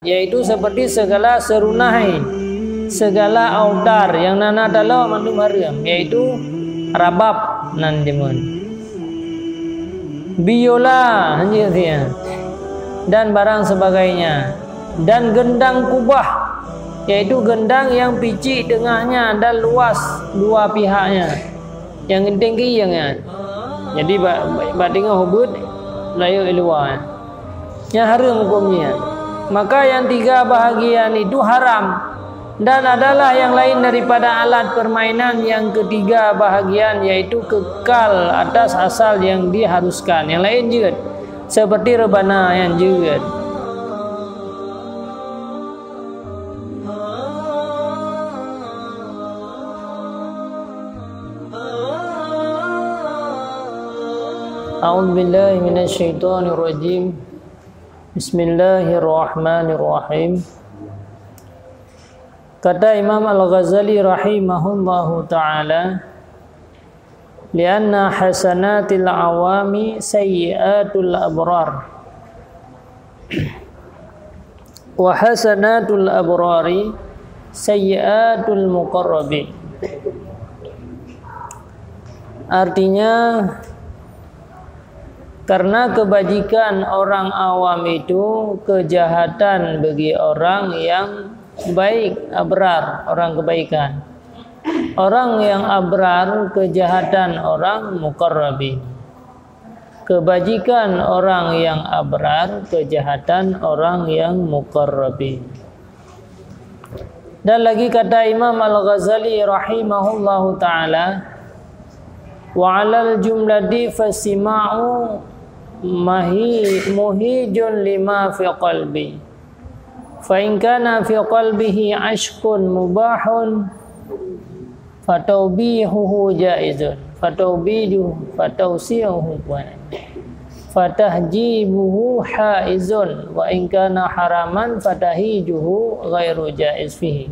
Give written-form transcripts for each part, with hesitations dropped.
yaitu seperti segala serunai, segala autar yang nana dalam mandum haram, yaitu rabab nan dimun, biola hanya dan barang sebagainya, dan gendang kubah, yaitu gendang yang picik tengahnya dan luas dua pihaknya, yang tinggi yang jadi batengah hubud layu luar yang haram hukumnya. Maka yang tiga bahagian itu haram, dan adalah yang lain daripada alat permainan yang ketiga bahagian, yaitu kekal atas asal yang diharuskan. Yang lain juga seperti rebana yang juga. A'udzubillahi minasyaitonirrajim. Bismillahirrahmanirrahim. Kata Imam Al-Ghazali rahimahullahu ta'ala, lianna hasanatil awami sayyiatul abrar wa hasanatul abrari sayyiatul muqarrabi. Artinya, karena kebajikan orang awam itu kejahatan bagi orang yang baik, abrar, orang kebaikan. Orang yang abrar kejahatan orang muqarrabi. Kebajikan orang yang abrar kejahatan orang yang muqarrabi. Dan lagi kata Imam Al-Ghazali rahimahullahu ta'ala, wa 'alal jumlati fasima'u muhijun lima fi qalbi, fa in kana fi qalbihi ashqun mubahun fatawbihuhu jaizun fatawsihuhu fatahjibuhu haizun wa in kana haraman fatahijuhu ghairu jaiz fihi.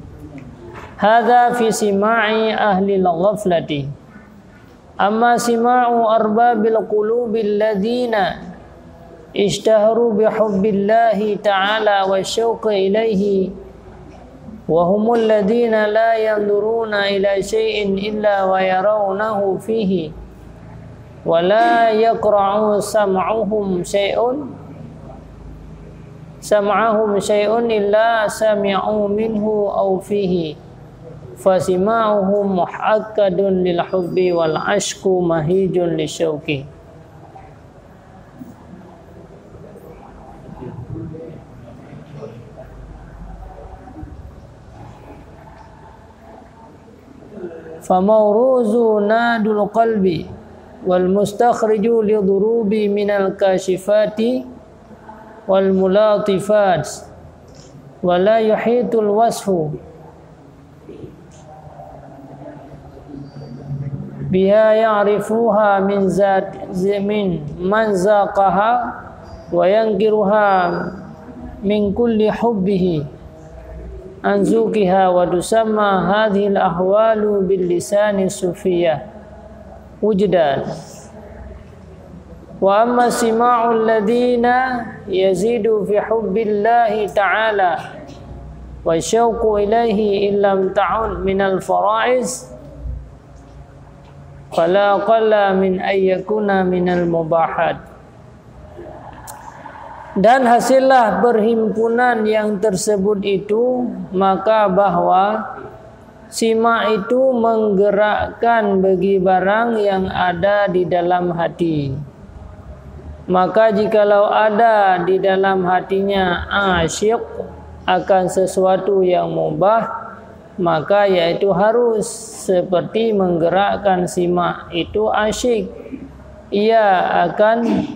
Hadza fi sima'i ahli al-ghaflati. Amma sima'u arbabil qulubil ladzina ishtaharu bihubbillahi ta'ala wa syauqa ilaihi wa humul ladzina la yanzuruna ila syai'in illa wa yarawnahu fihi wa la yaqra'u sam'ahum syai'un illa sami'u minhu aw fihi fasima'uhum muhakkadun lil hubbi wal ashku mahijun lisyauqi. Famawruzu nadul qalbi wal mustakhriju li dhurubi minal kashifati wal mulatifat wa la yuhitul wasfu biha ya'rifuha min man zaqaha wa yankiruha min kulli hubbihi an zuqiha wa tusamma hadhihi al-ahwalu bil lisani sufiyah wujdan. Wa amma sima'u alladhina yazidu fi hubbillahi ta'ala wa syauqu ilaihi illam ta'un min al-fara'iz fala qalla min ayyakuna minal mubahat. Dan hasillah perhimpunan yang tersebut itu, maka bahwa sima itu menggerakkan bagi barang yang ada di dalam hati. Maka jikalau ada di dalam hatinya asyik akan sesuatu yang mubah, maka yaitu harus seperti menggerakkan simak itu asyik, ia akan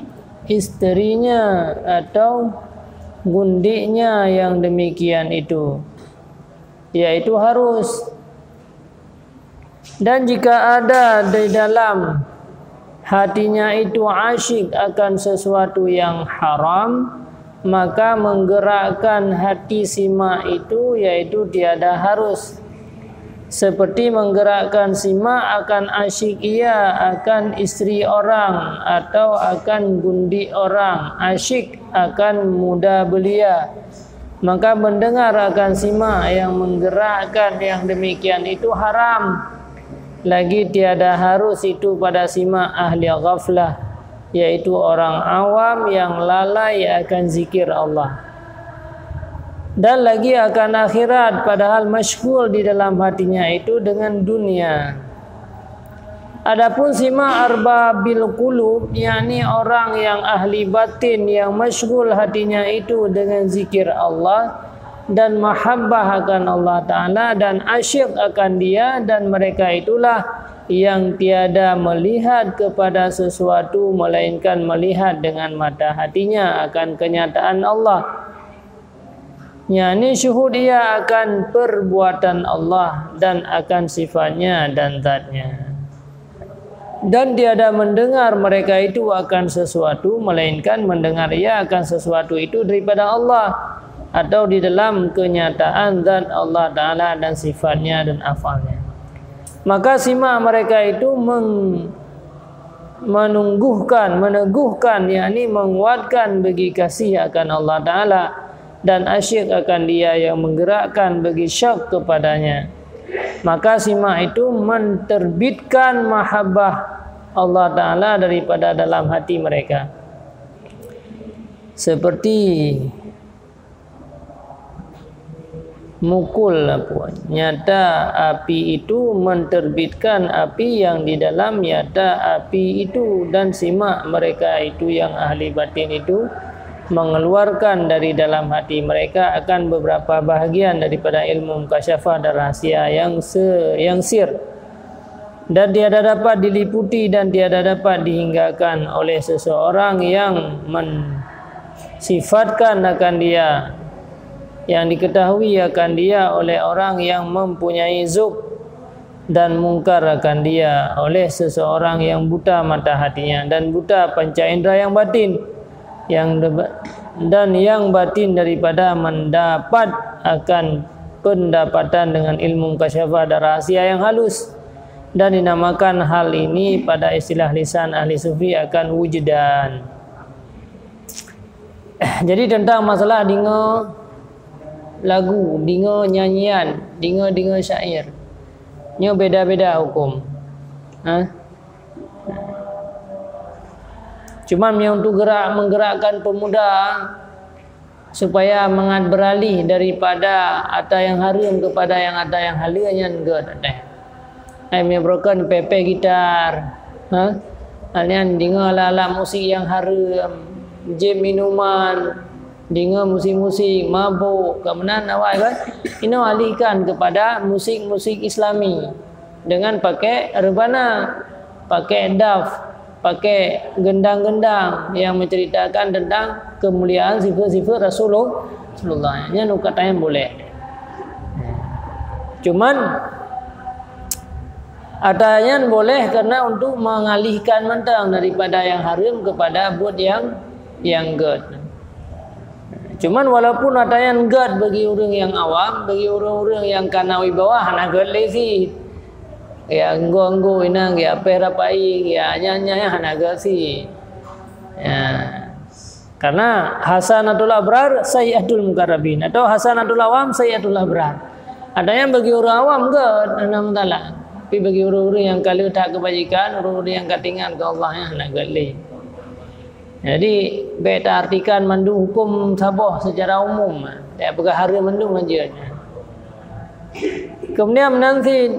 istrinya atau gundiknya yang demikian itu, yaitu harus. Dan jika ada di dalam hatinya itu asyik akan sesuatu yang haram, maka menggerakkan hati simak itu yaitu tiada harus. Seperti menggerakkan simak akan asyik ia akan istri orang atau akan gundi orang, asyik akan muda belia, maka mendengar akan simak yang menggerakkan yang demikian itu haram. Lagi tiada harus itu pada simak ahli ghaflah, yaitu orang awam yang lalai akan zikir Allah. Dan lagi akan akhirat, padahal masyghul di dalam hatinya itu dengan dunia. Adapun simak arbabil qulub, yakni orang yang ahli batin yang masyghul hatinya itu dengan zikir Allah dan mahabbah akan Allah Ta'ala dan asyik akan dia, dan mereka itulah yang tiada melihat kepada sesuatu melainkan melihat dengan mata hatinya akan kenyataan Allah. Yakni syuhud ia akan perbuatan Allah dan akan sifatnya dan zatnya. Dan tiada mendengar mereka itu akan sesuatu melainkan mendengar ia akan sesuatu itu daripada Allah, atau di dalam kenyataan zat Allah Ta'ala dan sifatnya dan afalnya. Maka simak mereka itu meneguhkan, yakni menguatkan bagi kasih akan Allah Ta'ala, dan asyik akan dia yang menggerakkan bagi syak kepadanya. Maka simak itu menterbitkan mahabbah Allah Ta'ala daripada dalam hati mereka. Seperti mukul nyata api itu menterbitkan api yang di dalam nyata api itu, dan simak mereka itu yang ahli batin itu mengeluarkan dari dalam hati mereka akan beberapa bahagian daripada ilmu mukasyafah dan rahasia yang sir, dan tiada dapat diliputi dan tiada dapat dihinggakan oleh seseorang yang mensifatkan akan dia, yang diketahui akan dia oleh orang yang mempunyai zuk, dan mungkar akan dia oleh seseorang yang buta mata hatinya dan buta panca indera yang batin, dan yang batin daripada mendapat akan pendapatan dengan ilmu mukasyafah dan rahasia yang halus, dan dinamakan hal ini pada istilah lisan ahli sufi akan wujdan. Jadi tentang masalah dengar lagu, dengar nyanyian, dengar syair, nya beda-beda hukum. Cuma yang untuk menggerakkan pemuda supaya mengat beralih daripada ada yang haram kepada yang ada yang halanya enggak ada. Ai broken pepe gitar. Alian dengar alat musik yang haram, jam minuman, dengar musik-musik mabuk, kemudian awak kan ini alihkan kepada musik-musik Islami dengan pakai rebana, pakai daf, pakai gendang-gendang yang menceritakan tentang kemuliaan sifat-sifat Rasulullah. Nya nu katanya boleh. Cuman adanya boleh karena untuk mengalihkan mentang daripada yang haram kepada buat yang good. Cuman walaupun ada yang good bagi orang yang awam, bagi orang-orang yang kanawi bawah, hana good lazy. Ya nggo inang ya perapai ya nyanya hana good sih. Ya. Karena hasanatul abrar sayyatul mukarrabin, atau hasanatul awam sayyatul abrar. Ada yang bagi orang awam good alhamdulillah. Tapi bagi orang-orang yang kalau tak kebajikan, orang-orang yang katingan ke Allah yang nak gali. Jadi beta artikan mandu hukum sabah secara umum. Tak perkara mandu saja. Kemudian nanti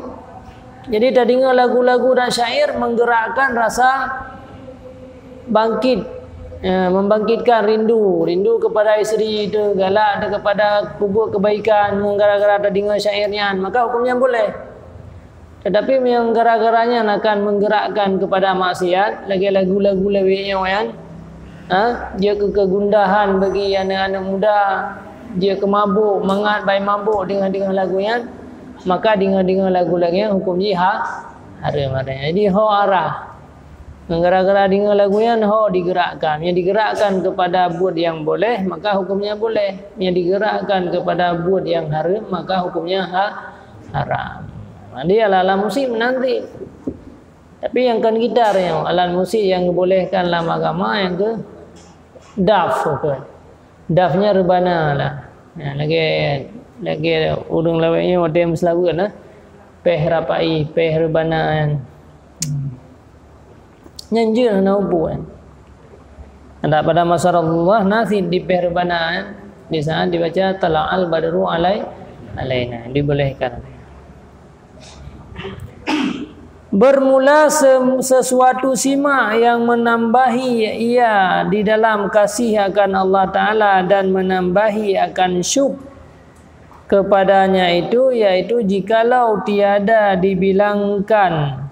jadi tak dengar lagu-lagu dan syair menggerakkan rasa bangkit, membangkitkan rindu kepada isteri itu, galak kepada kubur kebaikan, gara-gara tak dengar syairnya, maka hukumnya boleh. Tetapi yang gara-garanya akan menggerakkan kepada maksiat, lagi lagu-lagu leweknya wayan, dia kegundahan bagi anak-anak muda, dia kemabuk, mengat bayi mabuk dengan lagunya, maka dengan lagu-lagunya hukum jihad haram. Jadi ho arah, gara-gara dengan lagunya ho digerakkan, yang digerakkan kepada buat yang boleh, maka hukumnya boleh, yang digerakkan kepada buat yang haram, maka hukumnya haram. Dia alat musik menanti. Tapi yang kan gitar yang alat musik yang dibolehkan dalam agama yang ke daf ke. Dafnya rebana lah. Lagi urang lawaknya modem selalu kan peh rapai peh rebanaan nyanjir na ubu kan ada pada masa Rasulullah nasi di peh rebanaan di saat dibaca tala'al badru alaina dibolehkan. Bermula sesuatu sima yang menambahi ia di dalam kasih akan Allah Ta'ala dan menambahi akan syuk kepadanya itu, yaitu jikalau tiada dibilangkan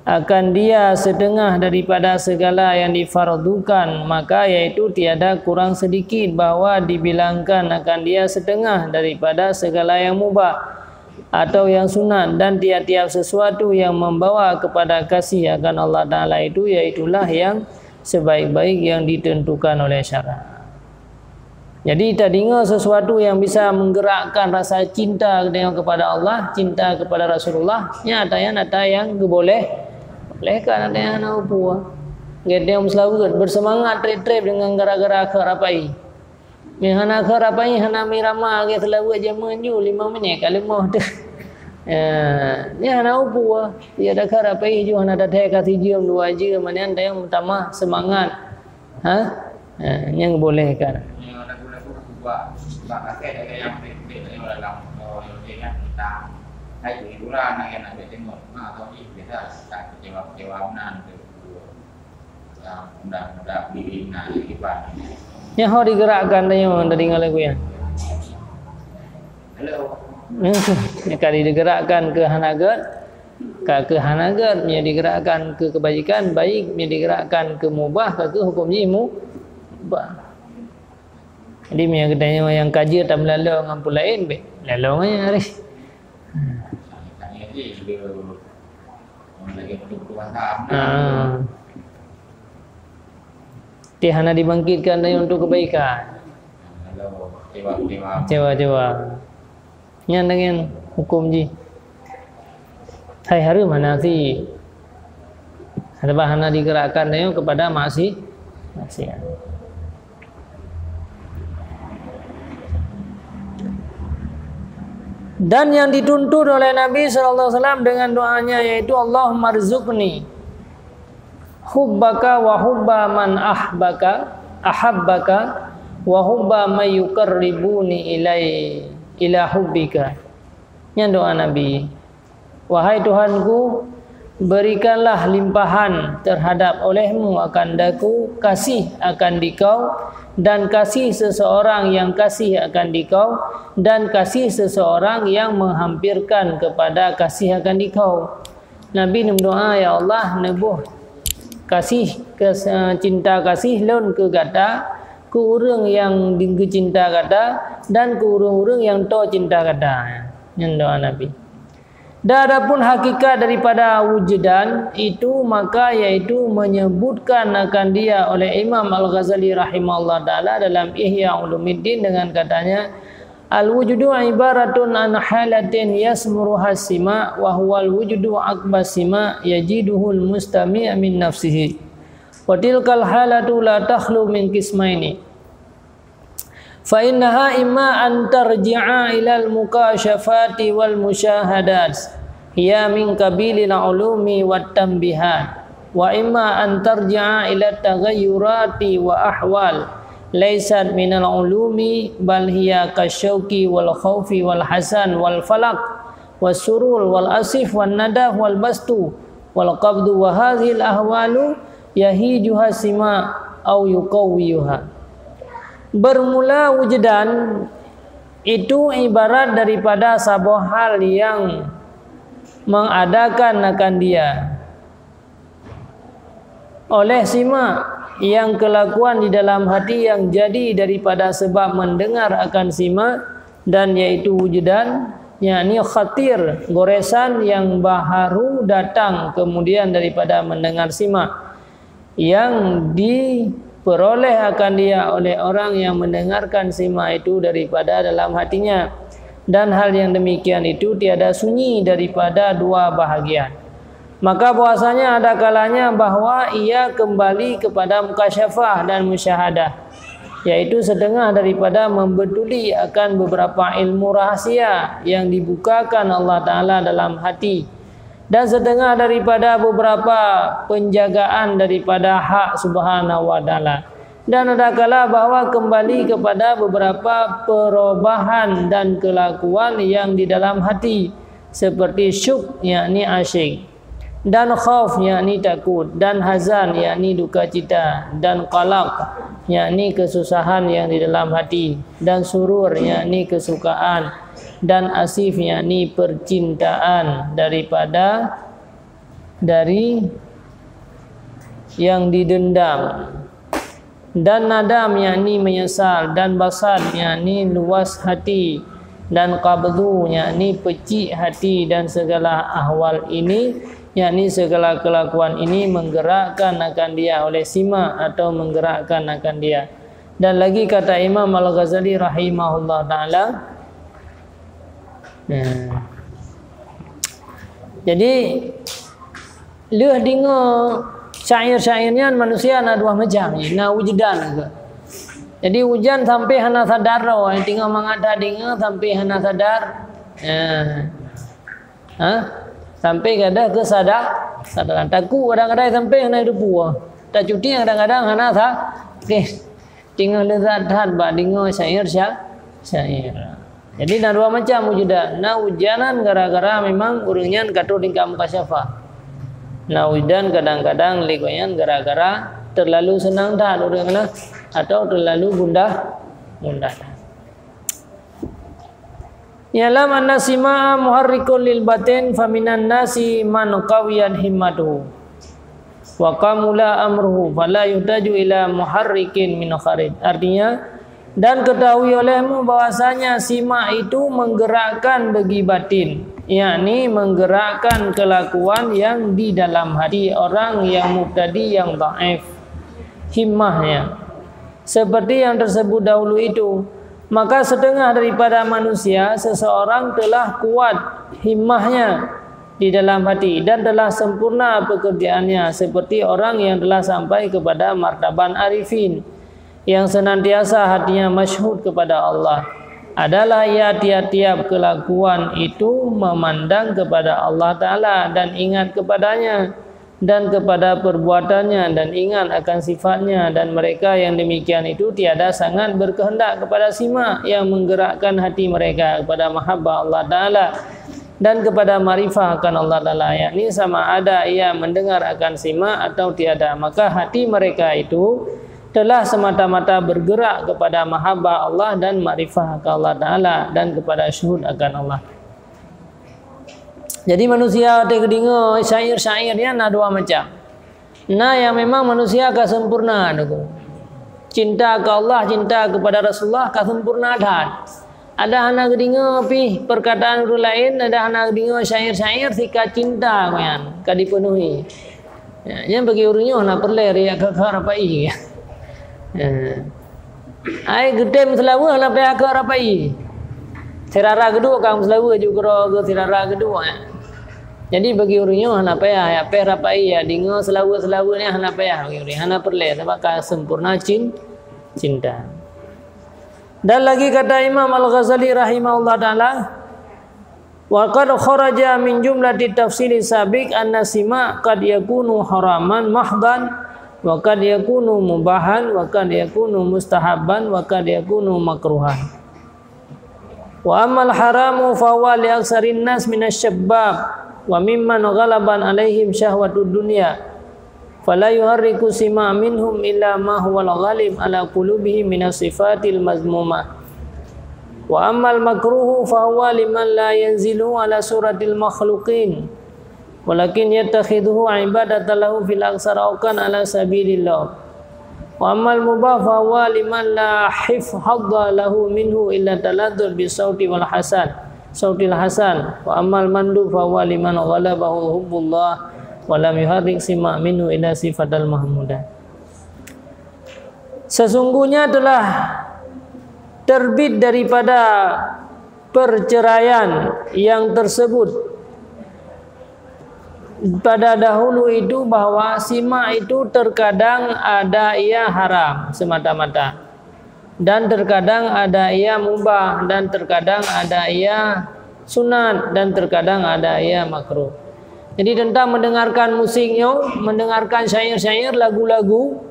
akan dia setengah daripada segala yang difardukan, maka yaitu tiada kurang sedikit bahwa dibilangkan akan dia setengah daripada segala yang mubah atau yang sunat, dan tiap-tiap sesuatu yang membawa kepada kasih akan Allah Ta'ala itu, yaitulah yang sebaik-baik yang ditentukan oleh syarak. Jadi kita dengar sesuatu yang bisa menggerakkan rasa cinta kepada Allah, cinta kepada Rasulullah, ada yang bolehkan, ada yang nak upua. Dia selalu bersemangat trip dengan gara-gara akhir yang hana kharapai hana mirama ke selalu aja menju 5 minit kalau mau tu. Ni hana upu dia ada kharapai ju hana datang kasih jam 2 jam mana ada yang utama semangat. Yang bolehkan. Yang lagu-lagu buat pakai ada yang yang dalam yang kita hai hiburan yang ada tengok atau ini biasa tak kecewa nan tu. Mudah dibina hiburan. Yang harus digerakkan tanya dari lagu ya. Kali digerakkan ke hanagat, digerakkan ke kebajikan baik, digerakkan ke mubah, ke hukum mubah. Jadi yang katanya yang kaji tak melalui ngampu lain be, lalu nya hari. Dia hanya dibangkitkan untuk kebaikan. Cewa. Yang dengan hukum ji. Hai hari mana sih? Ada hanya digerakkan kepada maksiat. Dan yang dituntut oleh Nabi SAW dengan doanya yaitu Allahumma rzuqni hubbaka wa hubba man ahabbaka wa hubba man yuqarribuni ila hubbika. Yang doa Nabi, wahai Tuhanku, berikanlah limpahan terhadap olehmu akan daku kasih akan dikau, dan kasih seseorang yang kasih akan dikau, dan kasih seseorang yang menghampirkan kepada kasih akan dikau. Nabi berdoa, ya Allah nebuh kasih cinta kasih lon ke gata ke urang yang cinta gata dan ke urang-urang yang to cinta gata. Yang doa Nabi. Dan adapun hakikat daripada wujudan itu maka yaitu menyebutkan akan dia oleh Imam Al-Ghazali rahimahullah taala dalam Ihya Ulumuddin dengan katanya al-wujudu ibaratun an halatin yasmuruha sima wa huwal wujudu aqbas sima yajiduhul mustami' min nafsihi wa tilkal halatu la takhlu min qismaini fa innaha imma an tarji'a ilal mukashafati wal musyahadat hiya min qabilil ulumi wat tanbihat wa imma an tarji'a ila taghayyurati wa ahwal laysat minal ulumi bal hiya kasyauqi wal khaufi wal hasan wal falaq was surul wal asif wan nadaf wal bastu wal qabdu wa hadhil ahwalu yahijuha sima au yuqawwiyuha. Bermula wujudan itu ibarat daripada sebuah hal yang mengadakan akan dia oleh sima yang kelakuan di dalam hati yang jadi daripada sebab mendengar akan sima, dan yaitu wujudan yakni khatir goresan yang baharu datang kemudian daripada mendengar sima yang diperoleh akan dia oleh orang yang mendengarkan sima itu daripada dalam hatinya, dan hal yang demikian itu tiada sunyi daripada dua bahagian. Maka bahwasanya ada kalanya bahwa ia kembali kepada mukasyafah dan musyahadah, yaitu setengah daripada membetuli akan beberapa ilmu rahasia yang dibukakan Allah Ta'ala dalam hati, dan setengah daripada beberapa penjagaan daripada hak Subhanahu wa Ta'ala. Dan ada kala bahwa kembali kepada beberapa perubahan dan kelakuan yang di dalam hati, seperti syuk yakni asyik, dan khauf yakni takut, dan hazan yakni duka cita, dan qalaq yakni kesusahan yang di dalam hati, dan surur yakni kesukaan, dan asif yakni percintaan dari yang didendam, dan nadam yakni menyesal, dan basad yakni luas hati, dan qabdu yakni pecik hati, dan segala ahwal ini yakni segala kelakuan ini menggerakkan akan dia oleh sima atau menggerakkan akan dia. Dan lagi kata Imam Al-Ghazali rahimahullah ta'ala, jadi leh dengar syair-syairnya manusia ada dua macam ni, na wujudan ke. Jadi hujan sampai hana sadar roh, tinggal mengada dengar sampai hana sadar. Sampai kada ke sadaran. Takut kadang-kadang sampai hana depu. Tak cuti kadang-kadang hana tinggal lezat ba dengar syair. Jadi ada dua macam wujudan. Na hujanan gara-gara memang urangnya katu tingkah mukasyafah. Nah hujan kadang-kadang legoyan gara-gara terlalu senang dah orangnya atau terlalu gundah. Yalam anna sima muharrikun lil batin faminan nasi man qawiyan himmatuhu wa kamula amruhu fala yuhtaju ila muharrikin min kharij. Artinya, dan ketahui olehmu bahwasanya sima itu menggerakkan bagi batin, yakni menggerakkan kelakuan yang di dalam hati orang yang mubtadi, yang dhaif himmahnya, seperti yang tersebut dahulu itu. Maka setengah daripada manusia, seseorang telah kuat himmahnya di dalam hati dan telah sempurna pekerjaannya, seperti orang yang telah sampai kepada martaban arifin, yang senantiasa hatinya masyhud kepada Allah. Adalah ia tiap-tiap kelakuan itu memandang kepada Allah Ta'ala dan ingat kepadanya dan kepada perbuatannya dan ingat akan sifatnya. Dan mereka yang demikian itu tiada sangat berkehendak kepada sima yang menggerakkan hati mereka kepada mahabbah Allah Ta'ala dan kepada marifah akan Allah Ta'ala, yakni sama ada ia mendengar akan sima atau tiada, maka hati mereka itu telah semata-mata bergerak kepada mahabbah Allah dan marifah akan Allah Ta'ala dan kepada syuhud akan Allah. Jadi manusia dengar syair-syairnya ada dua macam. Nah yang memang manusia akan sempurna tu. Cinta ke Allah, cinta kepada Rasulullah akan sempurna dah. Ada anak dengar pi perkataan orang lain, ada anak dengar syair-syair sika cinta kan, ka dipenuhi. Ya, yang bagi orangnya nak perle riak ke rapai. Ai gedem selawa lah pihak ke rapai. Serara kedua kamu selawa juga ke serara kedua. Jadi bagi orangnya hana payah ya peh rapai ya dengar selawa-selawa ni hana payah bagi orang, hana perle sebab ka sempurna cinta. Dan lagi kata Imam Al-Ghazali rahimahullah ta'ala, wa qad kharaja min jumlati tafsiri sabiq anna sima qad yakunu haraman mahdan wa qad yakunu mubahan wa qad yakunu mustahabban wa qad yakunu makruhan. Wa ammal haramu fa huwa li aksarin nas minasy-syabab wa mimman ghalaban alaihim syahwatud dunya fala yuharriku sima minhum illa ma huwal ghalib ala qulubihim minas sifatil mazmumah. Wa ammal makruhu fa huwa liman la yanzilu ala suratil makhluqin walakin yattakhidhuhu ibadatan lahu fil aksaraukan ala sabilillah. Wa ammal mubah fa huwa liman la hifdha lahu minhu illa taladdur bi sauti wal hasan sautil hasan. Wa ammal mandu fa huwa liman ghalabahu hubbullah wa lam yuharrik sima minhu ila sifatal mahmudah. Sesungguhnya telah terbit daripada perceraian yang tersebut pada dahulu itu bahwa sima itu terkadang ada ia haram semata-mata, dan terkadang ada ia mubah, dan terkadang ada ia sunat, dan terkadang ada ia makruh. Jadi tentang mendengarkan musiknya, mendengarkan syair-syair, lagu-lagu,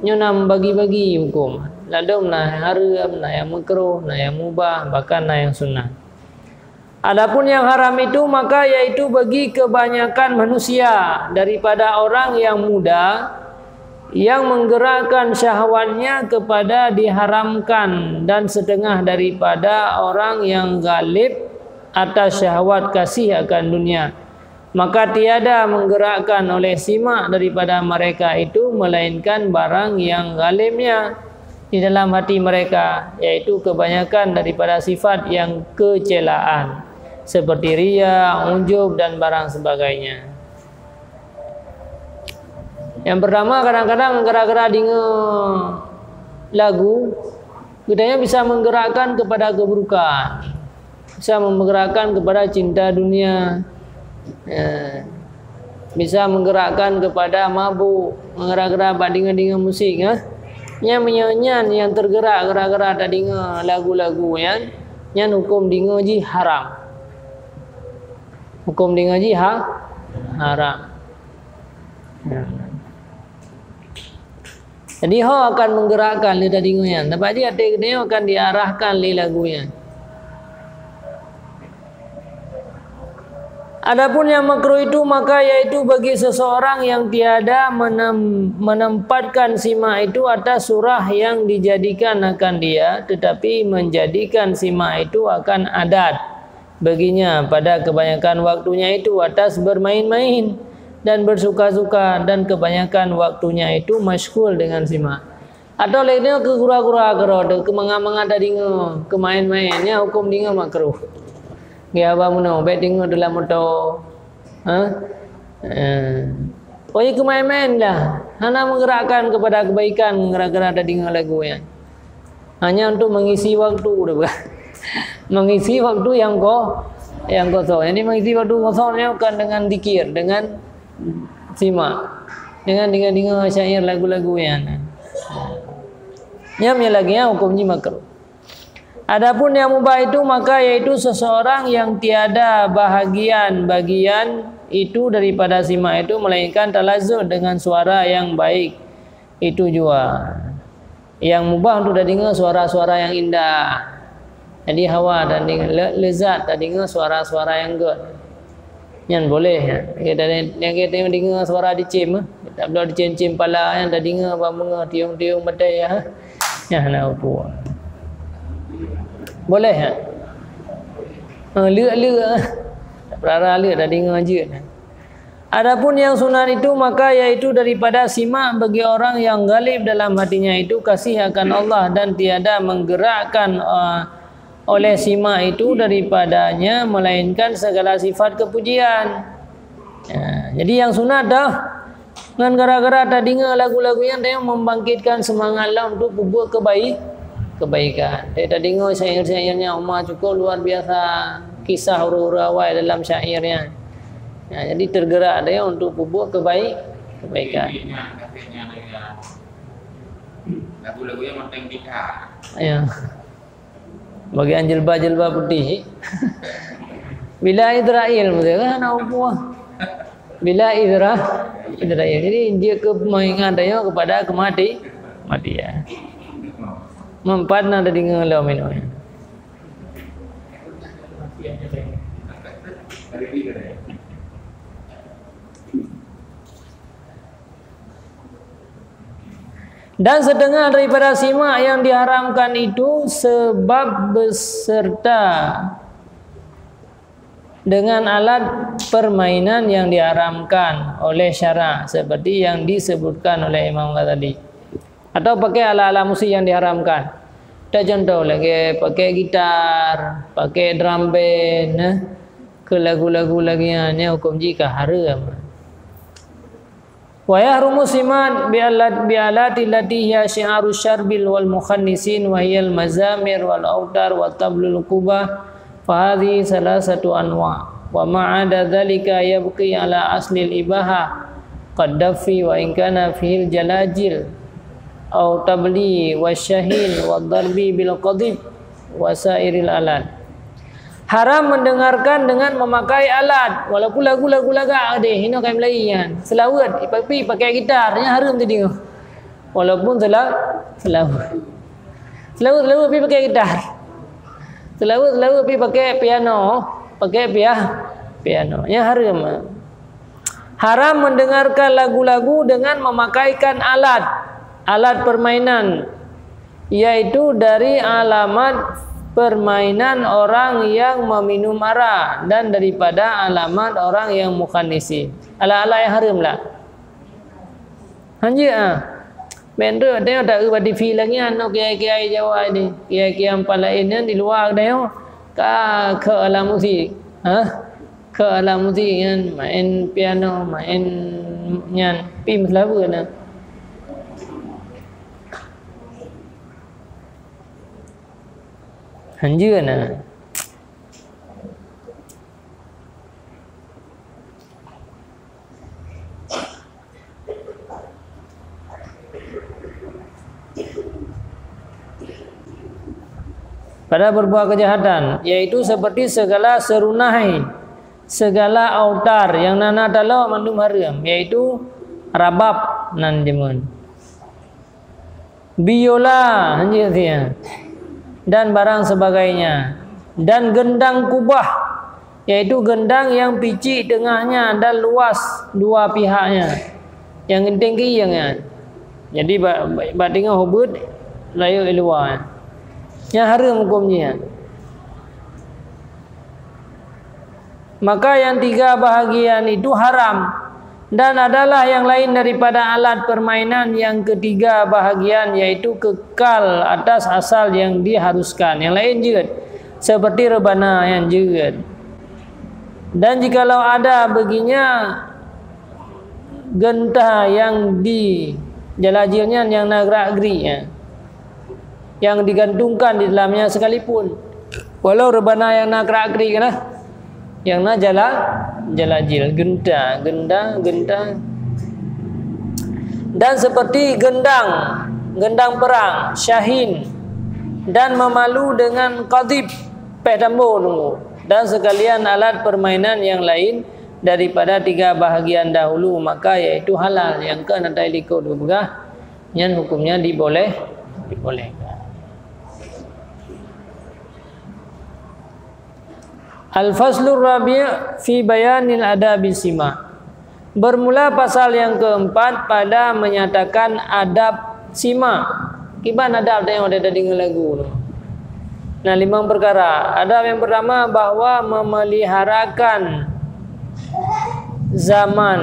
nyonam bagi-bagi hukum. Ladum nah haram, nah yang makruh, nah yang mubah, bahkan nah yang sunat. Adapun yang haram itu maka yaitu bagi kebanyakan manusia daripada orang yang muda yang menggerakkan syahwatnya kepada diharamkan, dan setengah daripada orang yang galib atas syahwat kasih akan dunia, maka tiada menggerakkan oleh simak daripada mereka itu melainkan barang yang galibnya di dalam hati mereka, yaitu kebanyakan daripada sifat yang kecelaan seperti riya, ujub dan barang sebagainya. Yang pertama, kadang-kadang gara-gara dengar lagu, katanya bisa menggerakkan kepada keburukan, bisa menggerakkan kepada cinta dunia, bisa menggerakkan kepada mabuk, menggerak-gerak dengar musik, yang menyanyian yang tergerak gara-gara ada dengar lagu-lagu yang hukum dengar ji haram. Hukum dengar ji haram. Jadi ho akan menggerakkan lidah dengarnya. Tapi dia dia akan diarahkan li lagunya. Adapun yang makruh itu maka yaitu bagi seseorang yang tiada menempatkan simak itu atas surah yang dijadikan akan dia, tetapi menjadikan simak itu akan adat baginya pada kebanyakan waktunya itu atas bermain-main dan bersuka-suka, dan kebanyakan waktunya itu masyghul dengan simak. Atau lainnya ke kura-kura kerod, ke manga-manga tadi ke main-mainnya hukum dinga makruh. Dia apa muno bet dinga dalam motor. Oh ya ke main-main lah. Hanya menggerakkan kepada kebaikan, menggerak-gerak tadi lagu ya. Hanya untuk mengisi waktu udah. Mengisi waktu yang kosong. Jadi mengisi waktu kosongnya bukan dengan zikir, dengan simak, dengan dengar syair lagu-lagu yang lagi hukumnya makruh. Adapun yang mubah itu maka yaitu seseorang yang tiada bagian itu daripada simak itu melainkan talazzuz dengan suara yang baik itu juga. Yang mubah untuk dengar suara-suara yang indah. Jadi hawa dan lezat dan dengar suara-suara yang good. Yang boleh yang kita dengar suara dicim, tak boleh dicim-cim pala yang dah dengar apa tiung-tiung badai yang nak apa. Boleh lek-lek perara lek dah dengar je. Adapun yang sunat itu maka yaitu daripada simak bagi orang yang galib dalam hatinya itu kasih akan Allah dan tiada menggerakkan oleh simak itu daripadanya melainkan segala sifat kepujian. Jadi yang sunat dah dengan gara-gara tak dengar lagu-lagu yang dia membangkitkan semangat lah untuk berbuat kebaikan. Dia tak dengar syair-syairnya Umar cukup luar biasa, kisah huru-hura awal dalam syairnya. Jadi tergerak dia untuk berbuat kebaikan. Lagu-lagu yang penting kita. Ya. Bagian jilbab putih. Bila Israel betul kan apa? Bila Israel. Jadi dia mengingat dia kepada kematian. Mempat nak dengar lagu minum. Dan setengah daripada simak yang diharamkan itu sebab beserta dengan alat permainan yang diharamkan oleh syarak seperti yang disebutkan oleh Imam Ghazali, atau pakai alat-alat musik yang diharamkan. Kita contoh lagi pakai gitar, pakai drum band, ke lagu-lagu lagi yang hukum jika haram. Wa yahrumu simat bi'alati allati hiya syi'aru syarbil wal mukhannisin wa hiya al mazamir wal autar wa tablul qubah fa hadhihi salasatu anwa wa ma'ada dzalika yabqi ala asli al ibaha qad dafi wa in kana fihi al jalajil au tabli wasyahin wadarbi bil qadib wasairil alat. Haram mendengarkan dengan memakai alat, walaupun lagu-lagu lagak deh hino kai Melayu selawat tapi pakai gitarnya haram tadi. Walaupun selawat tapi pakai gitar. Selawat tapi pakai piano, piano. Yang haram. Haram mendengarkan lagu-lagu dengan memakaikan alat permainan, yaitu dari alamat permainan orang yang meminum arak dan daripada alamat orang yang mukhanisi. Alat-alat yang haram lah. Hanya benda tengok tak ke TV lagi anak kiai-kiai Jawa ni. Kiai-kiai empat lain di luar tengok ke alam musik. Ke alam musik kan main piano, main nyan pim selalu kan. Hanja na. Pada berbuat kejahatan, yaitu seperti segala serunai, segala autar yang nana talo mandum haram, yaitu rabab nan jemun, biola hanya dia, dan barang sebagainya, dan gendang kubah, yaitu gendang yang picik tengahnya dan luas dua pihaknya, yang tinggi yang jadi batengah hobut layu luar. Yang haram hukumnya. Maka yang tiga bahagian itu haram, dan adalah yang lain daripada alat permainan yang ketiga bahagian, yaitu kekal atas asal yang diharuskan. Yang lain juga seperti rebana yang juga. Dan jikalau ada baginya genta yang di jalajilnya yang nagrak-geri yang digantungkan di dalamnya sekalipun, walau rebana yang nak kerak-kerik lah, yang nak jalajil, genta. Dan seperti gendang perang, syahin, dan memalu dengan qadib, pedambo nunggu, dan sekalian alat permainan yang lain daripada tiga bahagian dahulu, maka yaitu halal. Yang ke nanti likut begah, yang hukumnya dibolehkan. Al-Faslur Rabi' fi bayanil adabi sima. Bermula pasal yang keempat pada menyatakan adab sima. Kiban adab yang ada dengar lagu tu. Nah, 5 perkara. Adab yang pertama bahwa memeliharakan zaman,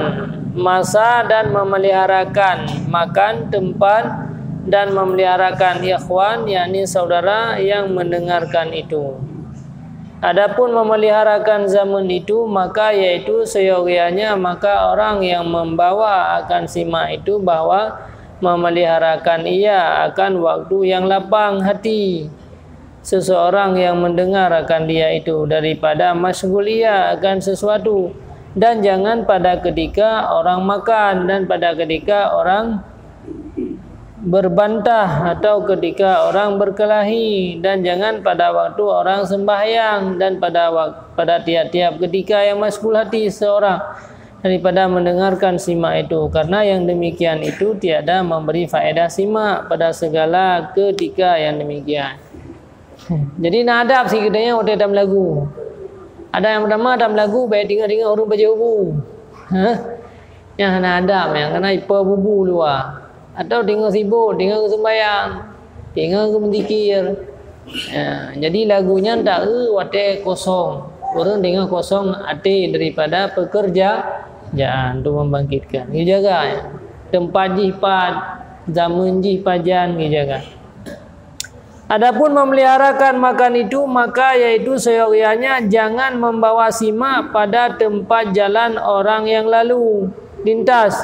masa, dan memeliharakan makan, tempat, dan memeliharakan ikhwan, yakni saudara yang mendengarkan itu. Adapun memeliharakan zaman itu, maka yaitu seyogianya maka orang yang membawa akan sima itu bahwa memeliharakan ia akan waktu yang lapang hati seseorang yang mendengar akan dia itu daripada masyghul ia akan sesuatu, dan jangan pada ketika orang makan dan pada ketika orang berbantah atau ketika orang berkelahi, dan jangan pada waktu orang sembahyang dan pada tiap-tiap ketika yang masyghul hati seorang daripada mendengarkan simak itu, karena yang demikian itu tiada memberi faedah simak pada segala ketika yang demikian. Jadi nak adab sih kedanya waktu dalam lagu. Ada yang pertama dalam lagu baik dengar orang baca bubu. Yang nak adab yang kena ipa bubu luar. Atau dengar sibuk, dengar sembahyang, dengar berzikir. Jadi lagunya tak wate kosong. Orang dengar kosong hati daripada pekerjaan untuk membangkitkan. Dia jaga tempat jipat, zaman jipajan dia jaga. Adapun memeliharakan makan itu, maka yaitu seyogianya jangan membawa simak pada tempat jalan orang yang lalu lintas,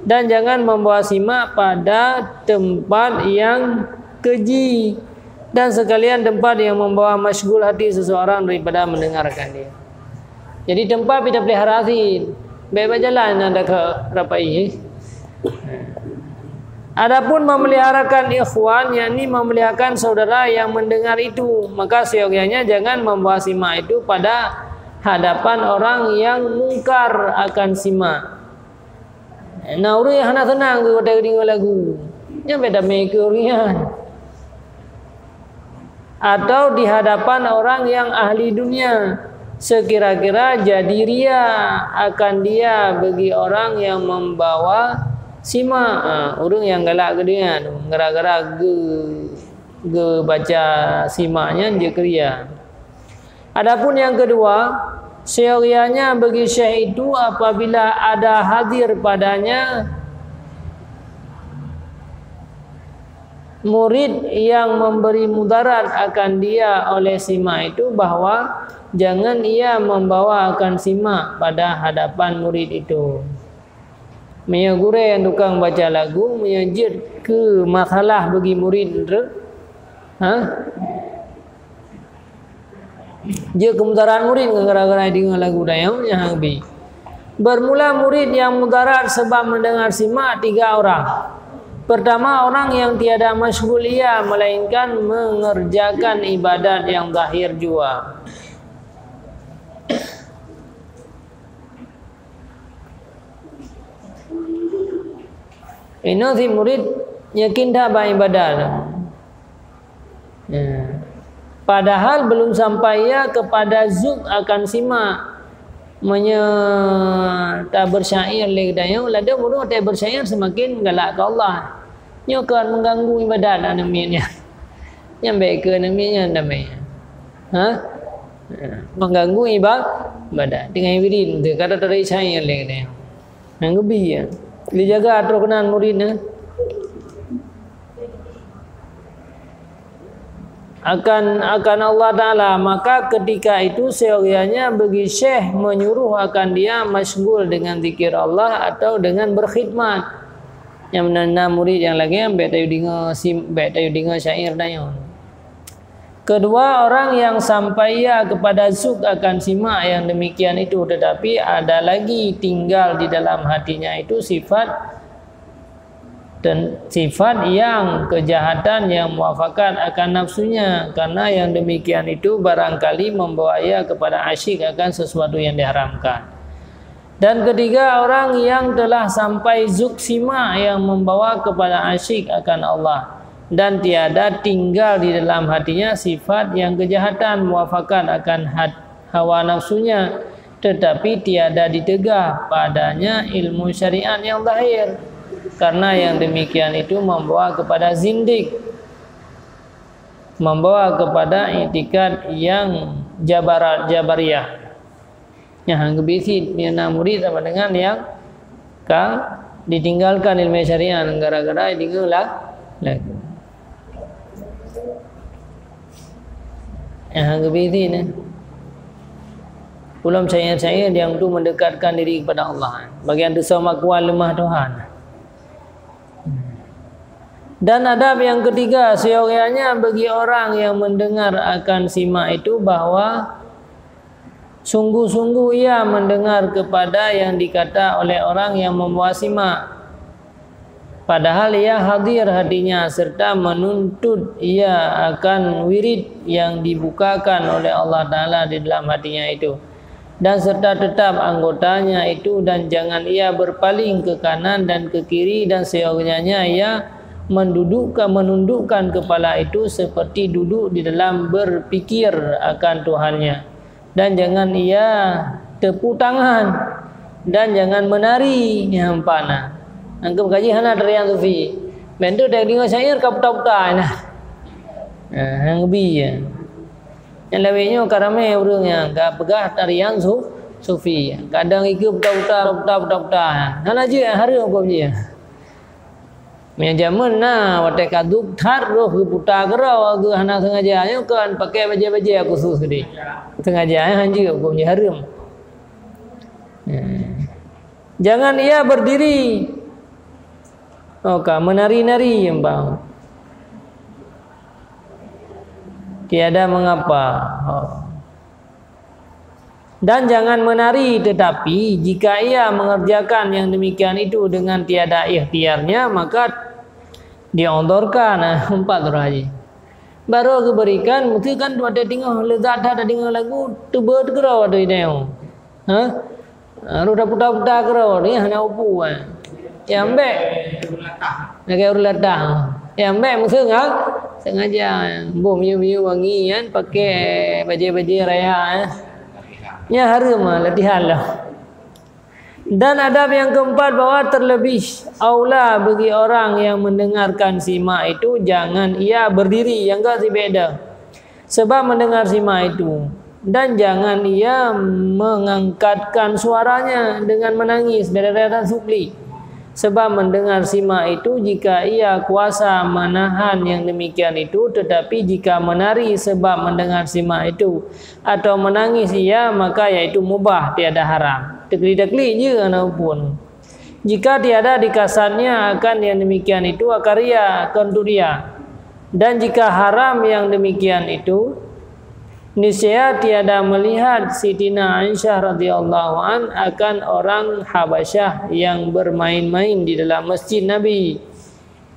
dan jangan membawa simak pada tempat yang keji, dan sekalian tempat yang membawa masyghul hati seseorang daripada mendengarkan dia. Jadi tempat kita pelihara sih, bebas jalan anda ke rapai. Adapun memeliharakan ikhwan, yakni memeliharakan saudara yang mendengar itu, maka seyogyanya jangan membawa simak itu pada hadapan orang yang mungkar akan simak. Nah, orang yang hendak tenang ke kota dengar lagu, yang beda mereka orang. Atau di hadapan orang yang ahli dunia, sekira-kira jadi ria akan dia bagi orang yang membawa simak. Orang yang galak ke dia, gara-gara ge baca simaknya dia keria. Adapun yang kedua, seyogyanya bagi syekh itu apabila ada hadir padanya murid yang memberi mudarat akan dia oleh simak itu, bahwa jangan ia membawa akan simak pada hadapan murid itu. Menyagure yang tukang baca lagu menyajid ke masalah bagi murid itu. Dia kemudarat murid gara-gara dengar lagu dayang yang habis. Bermula murid yang mudarat sebab mendengar simak 3 orang. Pertama, orang yang tiada masyghul ia melainkan mengerjakan ibadat yang zahir jua. Ini si murid yakin dah beribadat. Padahal belum sampai ia kepada zuk akan simak. Tak bersyair lagi dayang, lada murid tak bersyair semakin galak ke Allah. Nyo kan mengganggu ibadat namanya. Yang baik ke namanya namanya. Mengganggu ibadat dengan wirid tu kata tak syair lagi dayang. Nang gebi ya. Dijaga atur kenan muridnya. Akan Allah Ta'ala, maka ketika itu seyogyanya bagi syekh menyuruh akan dia masyghul dengan zikir Allah atau dengan berkhidmat. Yang menanda murid yang lagi yang baik tayu dengar syair dayon. Kedua, orang yang sampai ya kepada zuk akan simak yang demikian itu, tetapi ada lagi tinggal di dalam hatinya itu sifat yang kejahatan yang muafakat akan nafsunya, karena yang demikian itu barangkali membawa ia kepada asyik akan sesuatu yang diharamkan. Dan ketiga, orang yang telah sampai zuk sima yang membawa kepada asyik akan Allah dan tiada tinggal di dalam hatinya sifat yang kejahatan muafakat akan hawa nafsunya, tetapi tiada ditegah padanya ilmu syariat yang zahir. Karena yang demikian itu membawa kepada zindik, membawa kepada itikad yang jabariyah. Yang kebisit mina murid sama dengan yang ditinggalkan ilmu syariat gara-gara ditinggal lagi. Yang kebisit ni belum saya yang tu mendekatkan diri kepada Allah. Bagian tu sama kuat lemah Tuhan. Dan adab yang ketiga, seyogyanya bagi orang yang mendengar akan simak itu bahwa sungguh-sungguh ia mendengar kepada yang dikata oleh orang yang membawa simak. Padahal ia hadir hatinya serta menuntut ia akan wirid yang dibukakan oleh Allah Ta'ala di dalam hatinya itu. Dan serta tetap anggotanya itu, dan jangan ia berpaling ke kanan dan ke kiri, dan seyogyanya ia menundukkan kepala itu seperti duduk di dalam berpikir akan Tuhannya. Dan jangan ia tepuk tangan dan jangan menari yang panah. Anggap kaji hana terian sufi. Bentuk dah dengar syair kapta-kapta nah. Hang bi ya. Yang lebihnya karame urangnya enggak pegah tarian sufi. Kadang ikut kapta-kapta. Hana je hari apa je. Menjaman na wate kaduk thar roh puta gerau aku hana sengaja ayo kan pakai baju-baju khusus gede. Sengaja hanji aku punya harum. Jangan ia berdiri. Menari-nari bang. Tiada mengapa. Dan jangan menari, tetapi jika ia mengerjakan yang demikian itu dengan tiada ikhtiarnya, maka diodorkan 4 orang haji. Baru aku berikan, mesti kan tu ada dengar lezat ada dengar lagu tebel gerau ada dia. Ruda putar-putar gerau ni hanya upu kan. Yang ambek nak urut latah. Yang ambek mesti ngak sengaja bom miu-miu wangi kan pakai baju-baju raya Ya harum latihan lah. Dan adab yang keempat bahwa terlebih aula bagi orang yang mendengarkan simak itu jangan ia berdiri yang enggak beda. Sebab mendengar simak itu dan jangan ia mengangkatkan suaranya dengan menangis dan supli. Sebab mendengar simak itu jika ia kuasa menahan yang demikian itu, tetapi jika menari sebab mendengar simak itu atau menangis ia maka iaitu mubah tiada haram. Tekli-tekli je anak pun. Jika tiada dikasannya akan yang demikian itu akaria konturia. Dan jika haram yang demikian itu niscaya tiada melihat Sitina Aisyah radhiyallahu an akan orang Habasyah yang bermain-main di dalam masjid Nabi.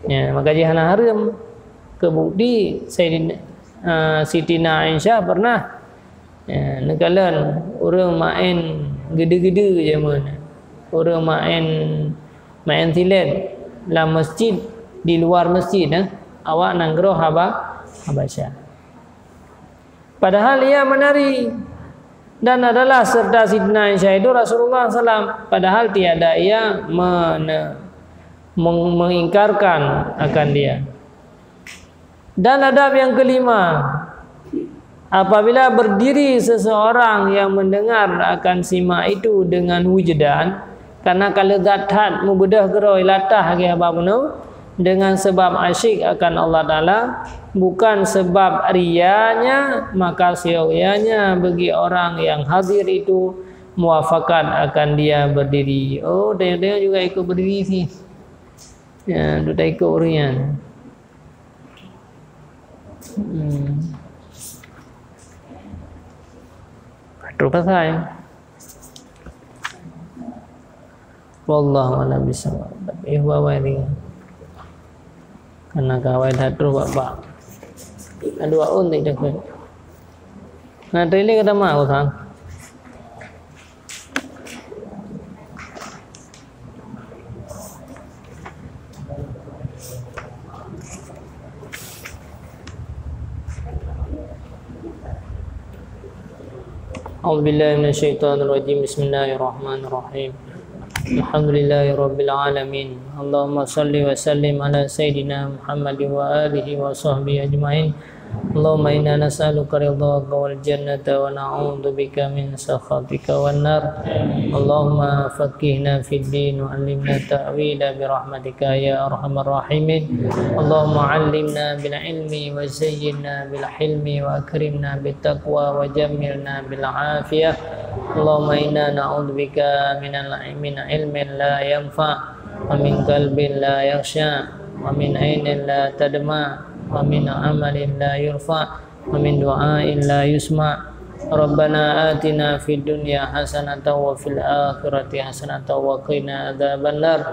Ya, maka jihana haram kebukti Sitina Aisyah pernah nekalan orang main gede-gede je mana. Orang main silet dalam masjid di luar masjid awak nanggroh Habasyah. Padahal ia menari dan adalah serta Sidina Aisyah itu Rasulullah SAW. Padahal tiada ia mengingkarkan akan dia. Dan adab yang kelima, apabila berdiri seseorang yang mendengar akan simak itu dengan wujudan, karena kalau zathat mubedah geroi latah ke apa pun dengan sebab asyik akan Allah Ta'ala, bukan sebab riyanya, maka sia-sianya bagi orang yang hadir itu muafakat akan dia berdiri. Oh, dia juga ikut berdiri sih. Ya, dia ikut urian. Itu pasal. Wallahu a'lam bishawab. Ihwa ini. Karena kawai hatu bapak dua untik dah. Nah ini kata mau kan. A'udzubillahi minasyaitonirrajim. Bismillahirrahmanirrahim. Alhamdulillahi rabbil alamin. Allahumma salli wa sallim ala sayyidina Muhammad wa alihi wa sahbihi ajma'in. Allahumma inna nas'aluka ridhaka wal jannata wa na'udzubika min sakhatika wan nar. Allahumma faqihna fid din wa 'allimna ta'wila bi rahmatika ya arhamar rahimin. Allahumma 'allimna bil ilmi wa zayyinna bil hilmi wa akrimna bit taqwa wa jammilna bil afiyah. Allahumma inna na'udzubika min ilmin la yanfa' wa min qalbin la yakhsha wa min 'ainin la tadma wa min amalin la yurfa wa min du'ain la yusma. Rabbana atina fid dunya hasanatan wa fil akhirati hasanatan wa qina adzaban nar.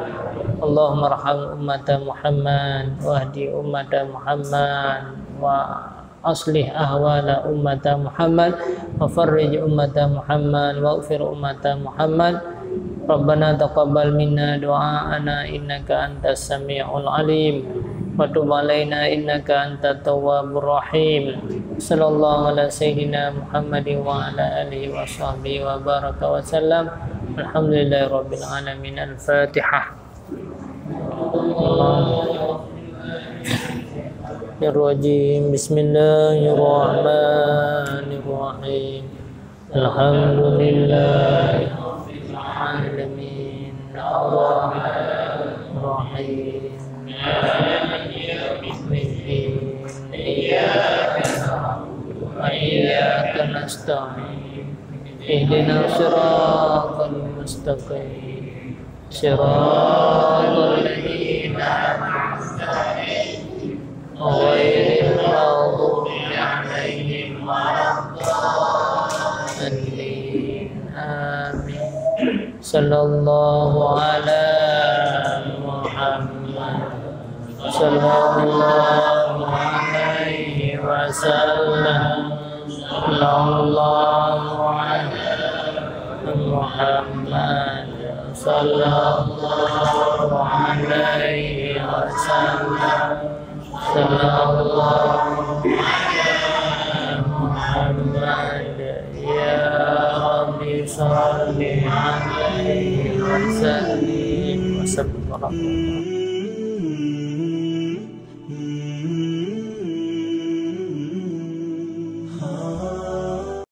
Allahumma arham ummata Muhammad wa hdi ummata Muhammad wa aslih ahwala ummata Muhammad wa farrij ummata Muhammad wa ghfir ummata Muhammad. Rabbana taqabbal minna du'aana innaka antas sami'ul alim wa tub alaina innaka antat tawwabur rahim. Sallallahu ala sayyidina Muhammadin wa ala alihi wa sahbihi wa baraka wa sallam. Alhamdulillahi rabbil alamin. Al-Fatihah. Bismillahirrahmanirrahim. Bismillahirrahmanirrahim. Alhamdulillahi rabbil alamin. Ar-Rahmanir-Rahim. Maliki yaumiddin. Iyyaka na'budu wa iyyaka nasta'in. Ihdinas siratal mustaqim. Siratal ladzina an'amta 'alaihim ghairil maghdubi 'alaihim waladdallin. Amin. Sallallahu ala Muhammad sallallahu alaihi wasallam. Sallallahu alaihi Muhammad sallallahu alaihi wasallam. Sallallahu alaihi Muhammad ya Rabbi salli alaihi wa sallim wa sallam.